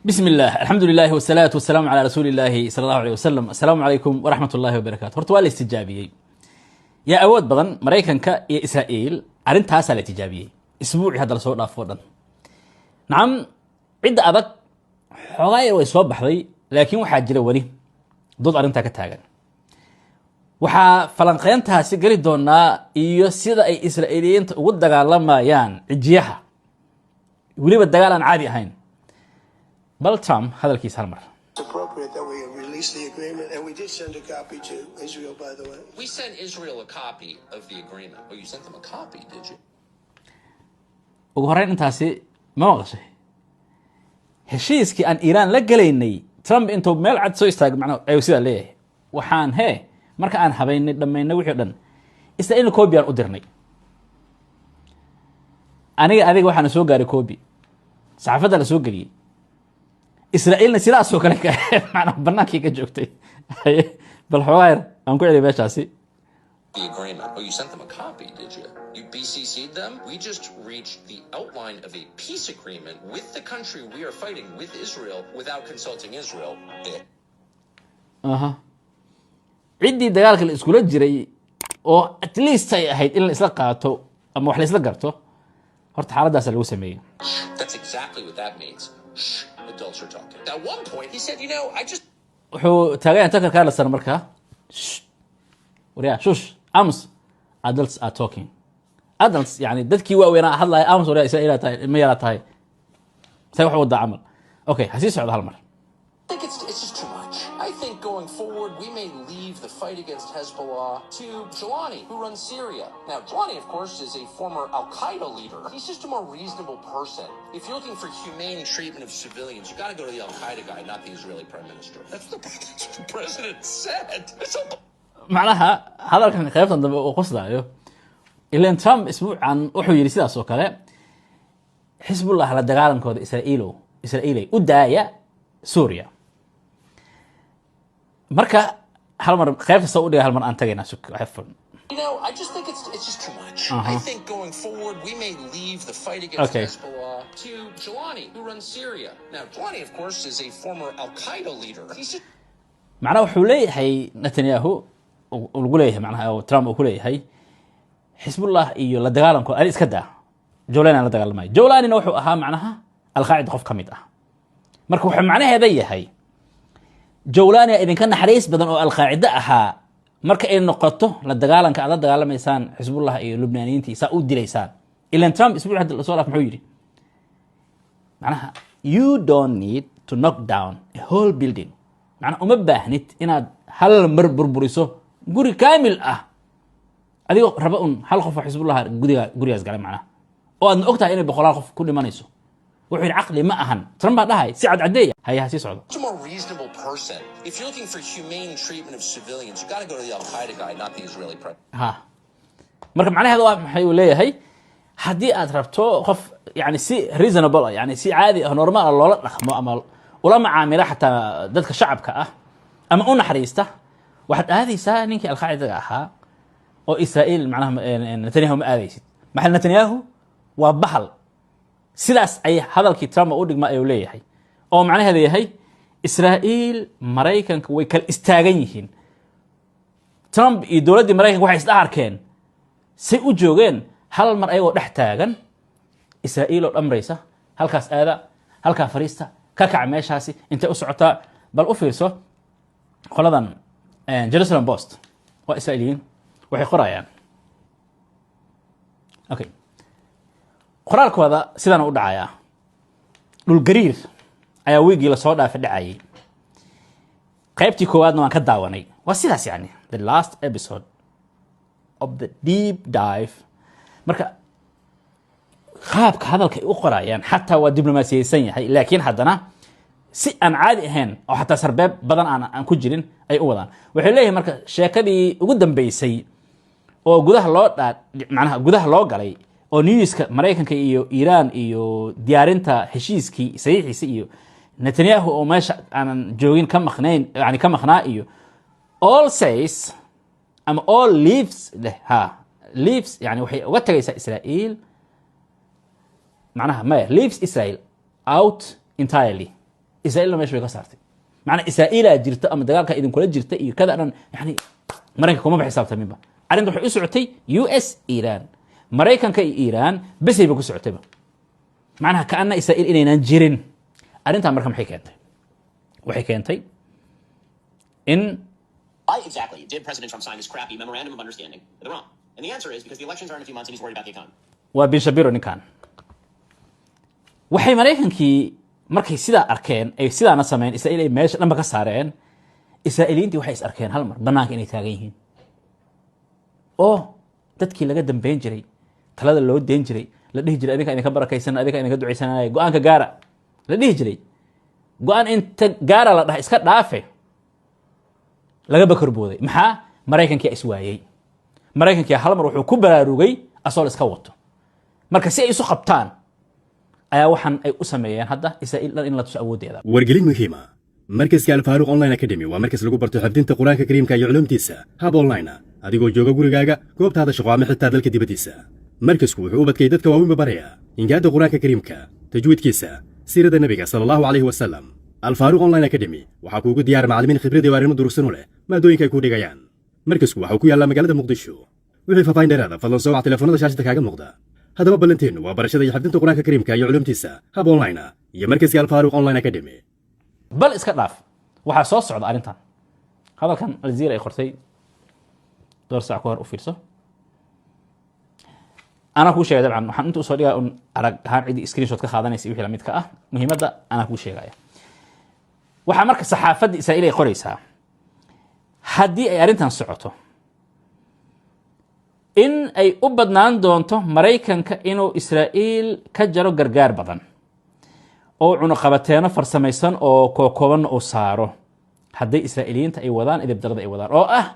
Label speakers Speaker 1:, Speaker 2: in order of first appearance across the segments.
Speaker 1: بسم الله الحمد لله والصلاة والسلام على رسول الله صلى الله عليه وسلم. السلام عليكم ورحمة الله وبركاته. horta waa la istijaabiyey yaa awood badan Mareykanka iyo Israa'iil arintaas la tijaabiyey isbuuci hadda la soo dhaafo dhan. Naam cid adag xoogay way soo baxday laakiin waxa jira wali dad arinta ka taagan. Waxa falanqeyntaasi gali doonaa iyo sida ay Israa'iiliyiinta ugu dagaalamayaan cijiyaha waliba dagaal aan caadi ahayn. Bal Trump hadalkiisa hal mar.
Speaker 2: It's appropriate that we release the agreement, and we did send a copy to Israel, by the way.
Speaker 3: We sent Israel a copy of the agreement. Oh, you sent them a copy, did you?
Speaker 1: ugu horeyn intaasi ma maqashay heshiiskii aan Iran la galaynay Trump intuu meel cad soo istaagay macnaheedu ayuu sida leeyahay waxaan marka aan habeynay dhameynay wixii dhan Israa'iil koobi aan u dirnay adiga waxaan soo gaaray koobi saxaafadda la soo galiyay Israa'iilna sidaas oo kale ka macna banaanka ka joogtay bal xawaair aan ku celiyay meeshaasi
Speaker 3: the agreement. Oh, you sent them a copy, did you? You BCC'd them? We just reached the outline of a peace agreement with the country we are fighting with Israel without consulting Israel.
Speaker 1: ciddii dagaalka la iskula jiray oo at least ay ahayd in la isla qaato ama wax la isla garto horta xaaladaas lagu sameeyay.
Speaker 3: That's exactly what that means. Adults are talking. At one point, he said, you know, I just...
Speaker 1: wuxuu taagay inta kale san markaa wariya shush ams adults are talking adults yani dadkii waaweynaa hadlaya ams wariya Israa'iil tahay ma yara tahay say wax wada amal okay hasii socdo hal mar.
Speaker 3: I think it's just too much. I think going forward, we may leave the fight against Hezbollah to Jelani, who runs Syria. Now, Jelani, of course, is a former Al-Qaeda leader. He's just a more reasonable person. If you're looking for humane treatment of civilians, you got to go to the Al-Qaeda guy, not the Israeli prime minister. That's what the president said.
Speaker 1: macnaha hadalkan qaybtan dambe oo qosdaayo ilaan Trump isbuucan wuxuu yiri sidaas oo kale Hezbollah la dagaalankooda Israa'iil u daaya Suuriya marka hal mar qaybta soo u dhigay hal mar aan tagaynaa xafan.
Speaker 3: You know, I just think it's just too much. I think going forward, we may leave the fight against Hezbollah to Jelani, who runs Syria. Now, Jelani, of course, is a former Al-Qaeda leader. He's just...
Speaker 1: macnaha wuxuu leeyahay Netanyahu ugu leeyahay macnaha oo Trump uu ku leeyahay Hezbollah iyo la dagaalanko ay iska daa Jolani la dagaalamay Jolanina wuxuu ahaa macnaha Al-Qaeda qof kamid ah marka wuxuu macnaheeda yahay Jolani idinka naxariis badan oo Al-Qaeda ahaa marka ay noqoto la dagaalanka aad la dagaalameysaan Hezbollah iyo Lubnaaniyiintii saa u dileysaan ilaan Trump isbuuc hadda la soo laaf muxuu yiri macnaha you don't need to knock down a whole building macnaha uma baahnid inaad hal mar burburiso guri kaamil ah adigoo raba hal qof oo Hezbollah gurigaas galay macnaha oo aad ogtahay inay boqolaal qof ku dhimanayso wuxuu yiri caqli ma ahan Trump baa dhahay si cad cadeeya hayaa sii socdo.
Speaker 3: A more reasonable person. If you're looking for humane treatment of civilians, you got to go to the Al-Qaeda guy, not the Israeli president.
Speaker 1: marka macnaheedu waa maxay uu leeyahay hadii aad rabto qof yani si reasonable yani si caadi ah normal ah loola dhaqmo ama ula macaamilo xataa dadka shacabka ah ama u naxariista waxaad aadaysaa ninkii Al-Qaeda ahaa oo Israa'iil macnaha Netanyahu ma aadaysid maxay Netanyahu waa bahal sidaas ay hadalkii Trump u dhigma ayuu leeyahay oo macnaheedu yahay Israa'iil Mareykanka way kala istaagan yihiin Trump iyo dawladda Mareykanka waxay isla arkeen si u joogeen hal mar ayagoo dhex taagan Israa'iil oo dhamraysa halkaas aada halka fariista ka kac meeshaasi inta u socotaa bal u fiirso qoladan Jerusalem Post waa Israa'iiliin waxay qorayaan okay qoraalkooda sidaan u dhacaya dhul gariir ayaa weegii la soo dhaafay dhacayay qaybtii koowaadna waan ka daawanay waa sidaas yani the last episode of the deep dive marka qaabka hadalka ay u qorayaan xataa waa diblomaasiyaysan yahay laakiin haddana si aan caadi ahayn oo xataa sarbeeb badan aan ku jirin ay u wadaan waxay leeyahay marka sheekadii ugu dambeysay oo gudaha loo galay oo newska Mareykanka iyo Iran iyo diyaarinta heshiiskii saxiixiisa iyo Netanyahu oo meesha aan joogin ka maqnayn yani ka maqnaa iyo all says ama all leaves yani waxay uga tagaysaa Israa'iil macnaha leaves Israel out entirely إسرائيل لما يشوي كسرتي معنى إسرائيل جرت أما دجالك إذا كل جرت كذا أنا يعني مريكا كم بحساب تميمة عرين روح يسعتي US إيران مريكا كإيران بس يبقوا سعتبه معناها كأن إسرائيل إلينا جيرين عرين تامركم حكايته وحكايتي إن
Speaker 4: Why exactly did President Trump sign this crappy memorandum of understanding with Iran? And the answer is because the elections are in a few months and he's worried about the economy.
Speaker 1: وبن شبيرو نكان waxay mareykankii markay sidaa arkeen ay sidaana sameeyeen Israa'iil ay meesha dhanba ka saareen Israa'iiliintii waxay is arkeen hal mar banaanka inay taagan yihiin oo dadkii laga dambeyn jiray talada loo deen jiray la dhihi jiray adinka idinka barakaysan adinka idinka duceysanay go'aanka gaara la dhihi jiray go'aan inta gaara la dhahay iska dhaafe laga bakar booday maxaa mareykankii is waayay mareykankii hal mar wuxuu ku baraarugay asoo iska wato marka si ay isu qabtaan ayaa waxaan ay u sameeyeen hadda Israa'iil in la tuso awoodeeda
Speaker 5: wargelin muhiima markaska Al-Faaruq Online Academy waa markas lagu barto xifdinta Quraanka Kariimka iyo culuumtiisa hab online adigoo jooga gurigaaga goobtaada shaqo ama xitaa dalka dibadiisa markasku wuxuu u badkay dadka waaweyn baraya ingaada Quraanka Kariimka tajwiidkiisa siirada nabiga sallallahu alayhi wasallam Al-Faaruq Online Academy waxa kuugu diyaar macallimiin khibrad iyo arrimo durugsan u leh maadooyinka ay ku dhigayaan markasku waxa uu ku yaala magaalada Muqdisho wixii faahfaahin dheeraad ah fadlan soo wac telefoonada shaashada kaaga muuqda هذا بلنتين وبرشة يحدث القرآن الكريم كي يعلم تيسا هاب أونلاين هي مركز الفاروق أونلاين أكاديمي
Speaker 1: بل إسكتلاف waxaa soo socda arrintan hadalkan aljazeera ay qortay door saac ka hor u fiirso anaa kuu sheegay dabcan waxaan inta usoo dhigaa un arag ahaan cidii screenshot ka qaadanaysa wixii la midka ah muhiimadda anaa kuu sheegaya waxaa marka saxaafadda Israa'iil ay qoraysaa haddii ay arrintan socoto in ay u badnaan doonto Mareykanka inuu Israa'iil ka jaro gargaar badan oo cunaqabateeno farsamaysan oo kooban oo saaro haddii Israa'iiliyiinta ay wadaan idib darada ay wadaan oo ah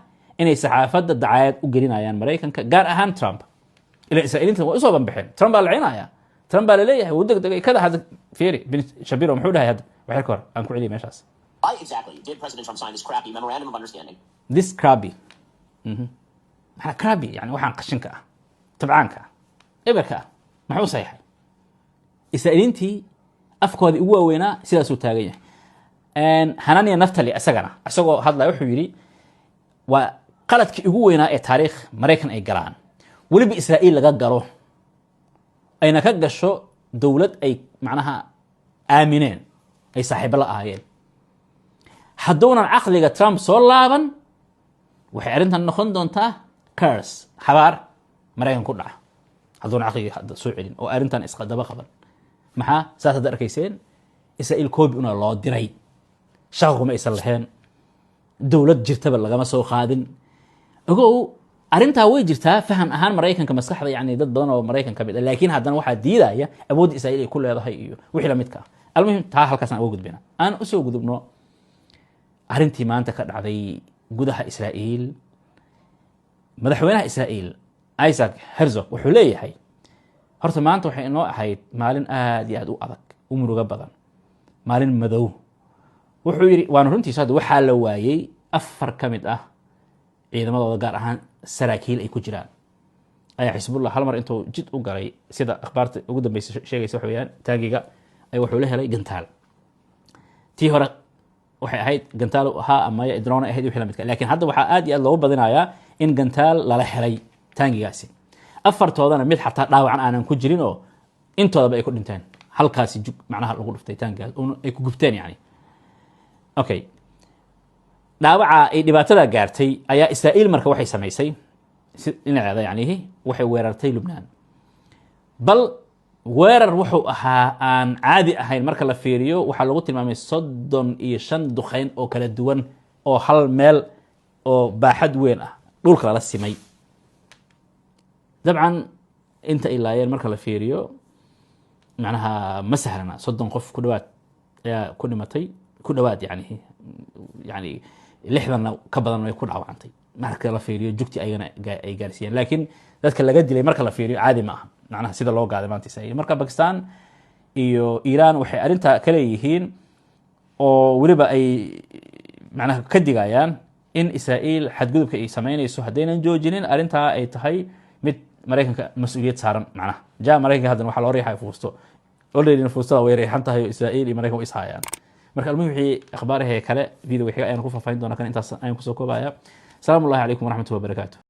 Speaker 1: inay saxaafadda dacayad u gelinayaan Mareykanka gaar ahaan Trump ila Israa'iiliyiinta waa soo banbaxeen Trump baa la ciinaya Trump baa la leeyahay uu degdegay kada hadda fiiri bin Shabiro muxuu dhahay hadda waxay kor aan ku celiyay meeshaas
Speaker 4: Why exactly did President Trump sign this crappy memorandum of understanding?
Speaker 1: this crappy maxaa crappy yani waxaan qashinka ah tabcaanka eberka maxuu sayahay Israa'iiliintii afkoodii ugu waaweynaa sidaas uu taagan yahay Hananiya Naftali asagoo hadlay wuxuu yiri waa qaladkii ugu weynaa ee taariikh Mareykan ay galaan waliba Israa'iil laga galo ayna ka gasho dawlad ay macnaha aamineen ay saaxiibo la ahaayeen haddoonan caqliga Trump soo laaban waxay arrintan noqon doontaa curse xabaar Mareykan ku dhaca haddoonan caqliga hadda soo celin oo arrintan isqadaba qaban maxaa saas hadda arkayseen Israa'iil koobi una loo diray shaqo kuma aysan lahayn dawlad jirtaba lagama soo qaadin ogow arrintaa way jirtaa faham ahaan Mareykanka maskaxda yani dad badan oo Mareykan ka mid ah laakiin haddana waxaa diidaya awoodda Israa'iil ay ku leedahay iyo wixii la midka ah almuhim taa halkaas aan uga gudbina aan u soo gudubno arrintii maanta ka dhacday gudaha Israa'iil madaxweynaha Israa'iil Isaac Herzog wuxuu leeyahay horta maanta waxay inoo ahayd maalin aad iyo aad u adag u muruga badan maalin madow wuxuu yiri waan runtiisa hadda waxaa la waayay 4 ka mid ah ciidamadooda gaar ahaan saraakiil ay ku jiraan ayaa Xisbullah hal mar intuu jid u galay sida akhbaarta ugu dambeysay sheegaysa waxa weeyaan taagiga ay wuxuu la helay gantaal tii hore waxay ahayd gantaal ahaa ama ay drone ahayd wixii la midka laakiin hadda waxaa aad iyo aad loogu badinayaa in gantaal lala helay taagigaasi afartoodana mid xataa dhaawacan aanan ku jirin oo intoodaba ay ku dhinteen halkaasi macnaha lagu dhuftay taagigaas oo ay ku gubteen yani okay dhaawaca ay dhibaatada gaartay ayaa Israa'iil marka waxay sameysay dhinaceeda yani waxay weerartay Lubnaan bal weerar wuxuu ahaa aan caadi ahayn marka la fiiriyo waxaa lagu tilmaamay 35 duqeyn oo kala duwan oo hal meel oo baaxad weyn ah dhulka la simay dabcan inta ilaayeen marka la fiiriyo macnaha ma sahlana 30 qof ku dhawaad ayaa ku dhimatay ku dhawaad yani 60 ka badan way ku dhaawacantay marka la fiiriyo jugti ayana ay gaarsiiyeen laakiin dadka laga dilay marka la fiiriyo caadi ma aha macnaha sida loo gaaday maanta Israa'iil marka Pakistan iyo Iran waxay arinta kale yihiin oo waliba ay macnaha ka digayaan in Israa'iil xadgudubka ay sameynayso hadaynan joojinin arinta ay tahay mid Mareykanka mas'uuliyad saaran macnaha Mareykanka hadda waxa loo riixay fuusto already fuustada way riixan tahay Israa'iil iyo Mareykanka is hayaan marka almuhim wixii akhbaaraha kale video xiga ayaan ku faahfaahin doonaa kan intaas ayaan kusoo koobaya. Salaamu Allaahi calaykum waraxmatullahi wabarakaatuh.